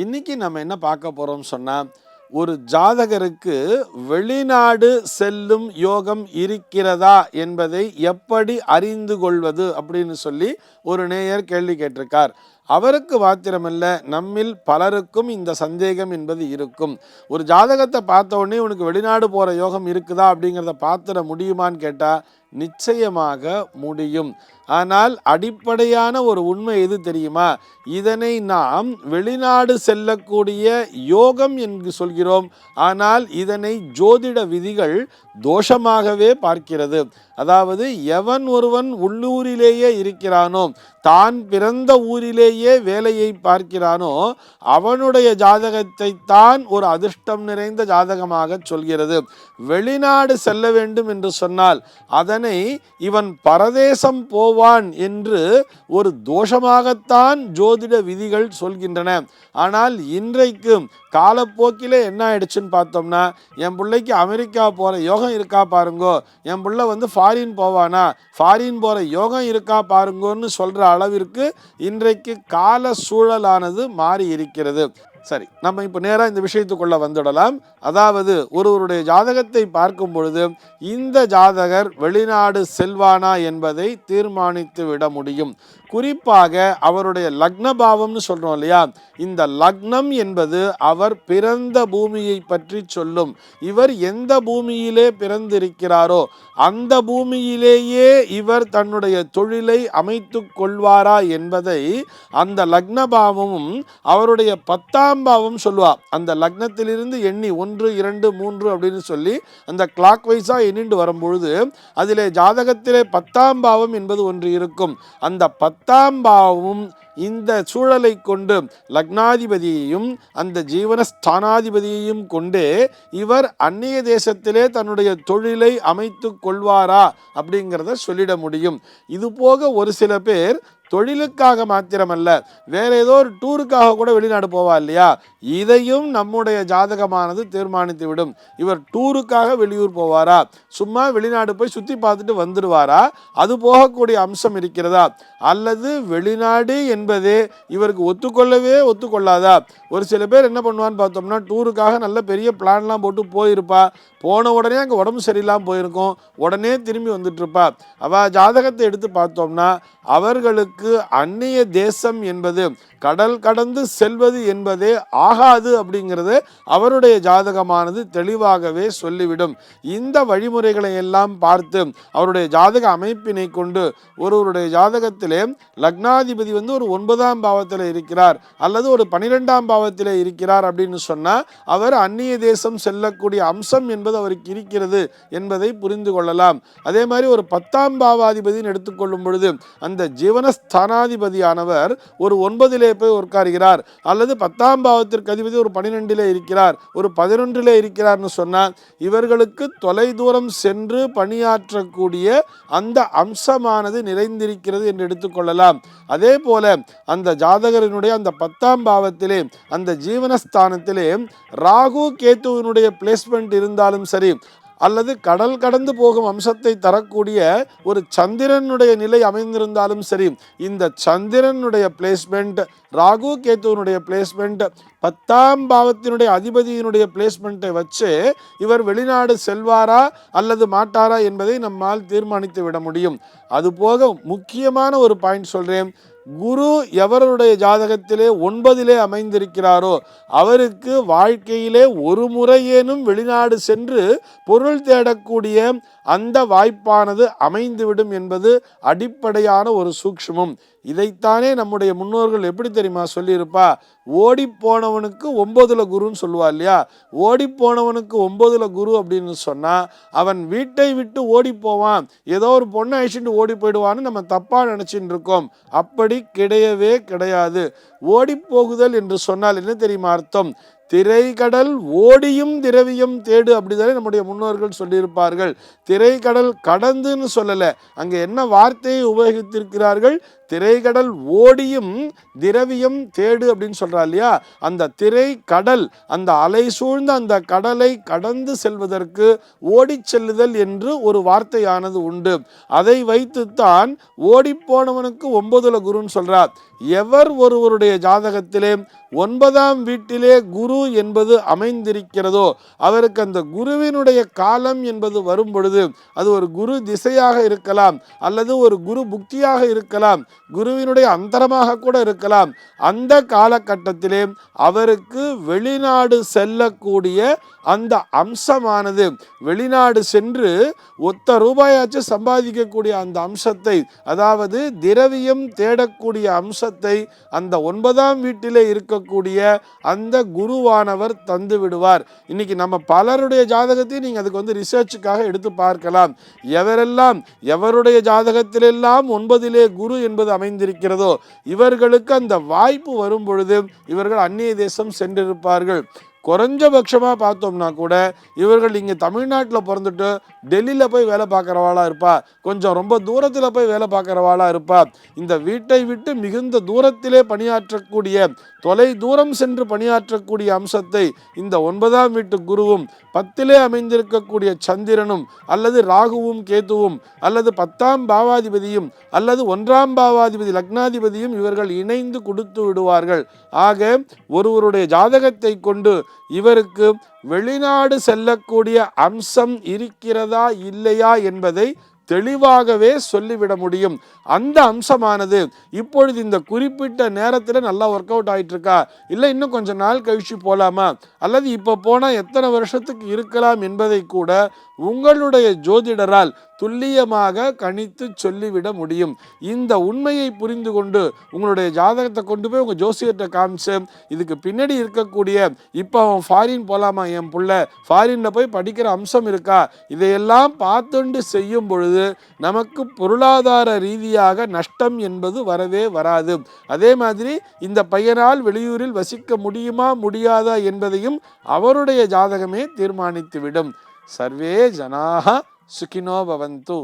இன்னைக்கு நம்ம என்ன பார்க்க போறோம் சொன்னா, ஒரு ஜாதகருக்கு வெளிநாடு செல்லும் யோகம் இருக்கிறதா என்பதை எப்படி அறிந்து கொள்வது அப்படின்னு சொல்லி ஒரு நேயர் கேள்வி கேட்டிருக்கார். அவருக்கு மாத்திரமல்ல, நம்மில் பலருக்கும் இந்த சந்தேகம் என்பது இருக்கும். ஒரு ஜாதகத்தை பார்த்த உடனே உனக்கு வெளிநாடு போற யோகம் இருக்குதா அப்படிங்கிறத பார்த்துட முடியுமான்னு கேட்டா நிச்சயமாக முடியும். ஆனால் அடிப்படையான ஒரு உண்மை எது தெரியுமா? இதனை நாம் வெளிநாடு செல்லக்கூடிய யோகம் என்று சொல்கிறோம். ஆனால் இதனை ஜோதிட விதிகள் தோஷமாகவே பார்க்கிறது. அதாவது எவன் ஒருவன் உள்ளூரிலேயே இருக்கிறானோ, தான் பிறந்த ஊரிலேயே வேலையை பார்க்கிறானோ, அவனுடைய ஜாதகத்தை தான் ஒரு அதிர்ஷ்டம் நிறைந்த ஜாதகமாக சொல்கிறது. வெளிநாடு செல்ல வேண்டும் என்று சொன்னால் அதனை இவன் பரதேசம் போவான் என்று ஒரு தோஷமாகத்தான் ஜோதிட விதிகள் சொல்கின்றன. ஆனால் இன்றைக்கு காலப்போக்கிலே என்ன ஆயிடுச்சுன்னு பார்த்தோம்னா, என் பிள்ளைக்கு அமெரிக்கா போகிற யோகம் இருக்கா பாருங்கோ, என் பிள்ளை ஃபாரின் போவானா, ஃபாரின் போகிற யோகம் இருக்கா பாருங்கோன்னு சொல்கிற அளவிற்கு இன்றைக்கு கால சூழலானது மாறி இருக்கிறது. சரி, நம்ம இப்போ நேராக இந்த விஷயத்துக்குள்ள வந்துடலாம். அதாவது ஒருவருடைய ஜாதகத்தை பார்க்கும் பொழுது இந்த ஜாதகர் வெளிநாடு செல்வானா என்பதை தீர்மானித்து விட முடியும். குறிப்பாக அவருடைய லக்ன பாவம்னு சொல்றோம் இல்லையா, இந்த லக்னம் என்பது அவர் பிறந்த பூமியை பற்றி சொல்லும். இவர் எந்த பூமியிலே பிறந்திருக்கிறாரோ அந்த பூமியிலேயே இவர் தன்னுடைய தொழிலை அமைத்து கொள்வாரா என்பதை அந்த லக்ன பாவமும் அவருடைய 10ஆம் பாவம் சொல்லுவார். அந்த லக்னத்திலிருந்து எண்ணி 1, 2, 3 அப்படின்னு சொல்லி அந்த கிளாக் வைஸா எண்ணிண்டு வரும்பொழுது அதிலே ஜாதகத்திலே 10ஆம் பாவம் என்பது ஒன்று இருக்கும். அந்த 10ஆம் பாவமும் இந்த சூழலை கொண்டு லக்னாதிபதியையும் அந்த ஜீவனஸ்தானாதிபதியையும் கொண்டே இவர் அந்நிய தேசத்திலே தன்னுடைய தொழிலை அமைத்து கொள்வாரா அப்படிங்கிறத சொல்லிட முடியும். இது போக ஒரு சில பேர் தொழிலுக்காக மாத்திரமல்ல, வேற ஏதோ ஒரு டூருக்காக கூட வெளிநாடு போவா இல்லையா, இதையும் நம்முடைய ஜாதகமானது தீர்மானித்து விடும். இவர் டூருக்காக வெளியூர் போவாரா, சும்மா வெளிநாடு போய் சுற்றி பார்த்துட்டு வந்துடுவாரா, அது போகக்கூடிய அம்சம் இருக்கிறதா, அல்லது வெளிநாடு என்பதே இவருக்கு ஒத்துக்கொள்ளாதா. ஒரு சில பேர் என்ன பண்ணுவான்னு பார்த்தோம்னா, டூருக்காக நல்ல பெரிய பிளான்லாம் போட்டு போயிருப்பா, போன உடனே அங்கே உடம்பு சரியில்லாமல் போயிருக்கும், உடனே திரும்பி வந்துட்டு இருப்பா. அவள் ஜாதகத்தை எடுத்து பார்த்தோம்னா அவர்களுக்கு அந்நிய தேசம் என்பது, கடல் கடந்து செல்வது என்பதே ஆகாது அப்படிங்கிறது அவருடைய ஜாதகமானது தெளிவாகவே சொல்லிவிடும். இந்த வழிமுறைகளை எல்லாம் பார்த்து அவருடைய ஜாதக அமைப்பினை கொண்டு ஒருவருடைய ஜாதகத்திலே லக்னாதிபதி ஒரு 9ஆம் பாவத்தில் இருக்கிறார் அல்லது ஒரு 12ஆம் பாவத்தில் இருக்கிறார் அப்படின்னு சொன்னால் அவர் அந்நிய தேசம் செல்லக்கூடிய அம்சம் என்பது அவருக்கு இருக்கிறது என்பதை புரிந்து கொள்ளலாம். அதே மாதிரி ஒரு 10ஆம் பாவாதிபதினு எடுத்துக்கொள்ளும் பொழுது அந்த ஜீவனஸ்தானாதிபதியானவர் ஒரு 9லே போய் உட்காருகிறார், அல்லது 10ஆம் பாவத்திற்கு அதிபதி ஒரு 12லே இருக்கிறார், ஒரு 11லே இருக்கிறார்னு சொன்னால் இவர்களுக்கு தொலை தூரம் சென்று பணியாற்றக்கூடிய அந்த அம்சமானது நிறைந்திருக்கிறது என்று எடுத்துக்கொள்ளலாம். அதே போல அந்த ஜாதகரினுடைய அந்த 10ஆம் பாவத்திலே அந்த ஜீவனஸ்தானத்திலே ராகு கேத்துவினுடைய பிளேஸ்மெண்ட் இருந்தாலும் சரி, அல்லது கடல் கடந்து போகும் அம்சத்தை தரக்கூடிய ஒரு சந்திரனுடைய நிலை அமைந்திருந்தாலும் சரி, இந்த சந்திரனுடைய பிளேஸ்மெண்ட், ராகு கேத்துவனுடைய பிளேஸ்மெண்ட், 10ஆம் பாவத்தினுடைய அதிபதியினுடைய பிளேஸ்மெண்ட்டை வச்சு இவர் வெளிநாடு செல்வாரா அல்லது மாட்டாரா என்பதை நம்மால் தீர்மானித்து விட முடியும். அதுபோக முக்கியமான ஒரு பாயிண்ட் சொல்றேன். குரு எவருடைய ஜாதகத்திலே 9லே அமைந்திருக்கிறாரோ அவருக்கு வாழ்க்கையிலே ஒரு முறையேனும் வெளிநாடு சென்று பொருள் தேடக்கூடிய அந்த வாய்ப்பானது அமைந்துவிடும் என்பது அடிப்படையான ஒரு சூக்ஷ்மம். இதைத்தானே நம்முடைய முன்னோர்கள் எப்படி தெரியுமா சொல்லியிருப்பா, ஓடி போனவனுக்கு 9ல குருன்னு சொல்லுவா இல்லையா. ஓடி போனவனுக்கு 9ல குரு அப்படின்னு சொன்னா அவன் வீட்டை விட்டு ஓடி போவான், ஏதோ ஒரு பொண்ணை அழிச்சுட்டு ஓடி போயிடுவான்னு நம்ம தப்பா நினைச்சிட்டு இருக்கோம். அப்படி கிடையவே கிடையாது. ஓடி போகுதல் என்று சொன்னால் என்ன தெரியுமா அர்த்தம்? திரைக்கடல் ஓடியும் திரவியம் தேடு அப்படிதானே நம்முடைய முன்னோர்கள் சொல்லியிருப்பார்கள். திரைக்கடல் கடந்துன்னு சொல்லலை, அங்கே என்ன வார்த்தையை உபயோகித்திருக்கிறார்கள்? திரைக்கடல் ஓடியும் திரவியம் தேடு அப்படின்னு சொல்றா இல்லையா. அந்த திரைக்கடல், அந்த அலை சூழ்ந்த அந்த கடலை கடந்து செல்வதற்கு ஓடி செல்லுதல் என்று ஒரு வார்த்தையானது உண்டு. அதை வைத்துத்தான் ஓடி போனவனுக்கு 9ல குருன்னு சொல்றார். எவர் ஒருவருடைய ஜாதகத்திலே 9ஆம் வீட்டிலே குரு என்பது அமைந்திருக்கிறதோ அவருக்கு அந்த குருவினுடைய காலம் என்பது வரும் பொழுது அது ஒரு குரு திசையாக இருக்கலாம், அல்லது ஒரு குரு புக்தியாக இருக்கலாம், குருவினுடைய அந்தரமாக கூட இருக்கலாம். அந்த காலகட்டத்திலே அவருக்கு வெளிநாடு செல்லக்கூடிய அந்த அம்சமானது, வெளிநாடு சென்று ஒத்த ரூபாயாச்சு சம்பாதிக்கக்கூடிய அந்த அம்சத்தை, அதாவது திரவியம் தேடக்கூடிய அம்சத்தை அந்த 9ஆம் வீட்டிலே இருக்கக்கூடிய அந்த குருவானவர் தந்து விடுவார். இன்னைக்கு நம்ம பலருடைய ஜாதகத்தையும் நீங்க அதுக்கு ரிசர்ச்சுக்காக எடுத்து பார்க்கலாம். எவருடைய ஜாதகத்திலெல்லாம் 9லே குரு என்பது அமைந்திருக்கிறதோ இவர்களுக்கு அந்த வாய்ப்பு வரும் பொழுது இவர்கள் அந்நிய தேசம் சென்றிருப்பார்கள். குறைஞ்சபட்சமாக பார்த்தோம்னா கூட இவர்கள் இங்கே தமிழ்நாட்டில் பிறந்துட்டு டெல்லியில் போய் வேலை பார்க்குறவாளா இருப்பா, கொஞ்சம் ரொம்ப தூரத்தில் போய் வேலை பார்க்குறவாளா இருப்பா. இந்த வீட்டை விட்டு மிகுந்த தூரத்திலே பணியாற்றக்கூடிய, தொலை தூரம் சென்று பணியாற்றக்கூடிய அம்சத்தை இந்த 9ஆம் வீட்டு குருவும் 10லே அமைந்திருக்கக்கூடிய சந்திரனும் அல்லது ராகுவும் கேதுவும் அல்லது 10ஆம் பாவாதிபதியும் அல்லது 1ஆம் பாவாதிபதி லக்னாதிபதியும் இவர்கள் இணைந்து கொடுத்து விடுவார்கள். ஆக ஒருவருடைய ஜாதகத்தை கொண்டு இவருக்கு வெளிநாடு செல்லக்கூடிய அம்சம் இருக்கிறதா இல்லையா என்பதை தெளிவாகவே சொல்லிவிட முடியும். அந்த அம்சமானது இப்பொழுது இந்த குறிப்பிட்ட நேரத்தில் நல்லா ஒர்க் அவுட் ஆகிட்டு இருக்கா, இல்லை இன்னும் கொஞ்சம் நாள் கழிச்சு போகலாமா, அல்லது இப்போ போனால் எத்தனை வருஷத்துக்கு இருக்கலாம் என்பதை கூட உங்களுடைய ஜோதிடரால் துல்லியமாக கணித்து சொல்லிவிட முடியும். இந்த உண்மையை புரிந்து கொண்டு உங்களுடைய ஜாதகத்தை கொண்டு போய் உங்கள் ஜோசியர்கிட்ட காமிச்சு இதுக்கு பின்னாடி இருக்கக்கூடிய, இப்போ அவன் ஃபாரின் போகலாமா, என் புள்ள ஃபாரினில் போய் படிக்கிற அம்சம் இருக்கா, இதையெல்லாம் பார்த்துண்டு செய்யும் பொழுது நமக்கு பொருளாதார ரீதியாக நஷ்டம் என்பது வரவே வராது. அதே மாதிரி இந்த பையனால் வெளியூரில் வசிக்க முடியுமா முடியாதா என்பதையும் அவருடைய ஜாதகமே தீர்மானித்துவிடும். சர்வே ஜனாஹ சுகினோ பவந்து.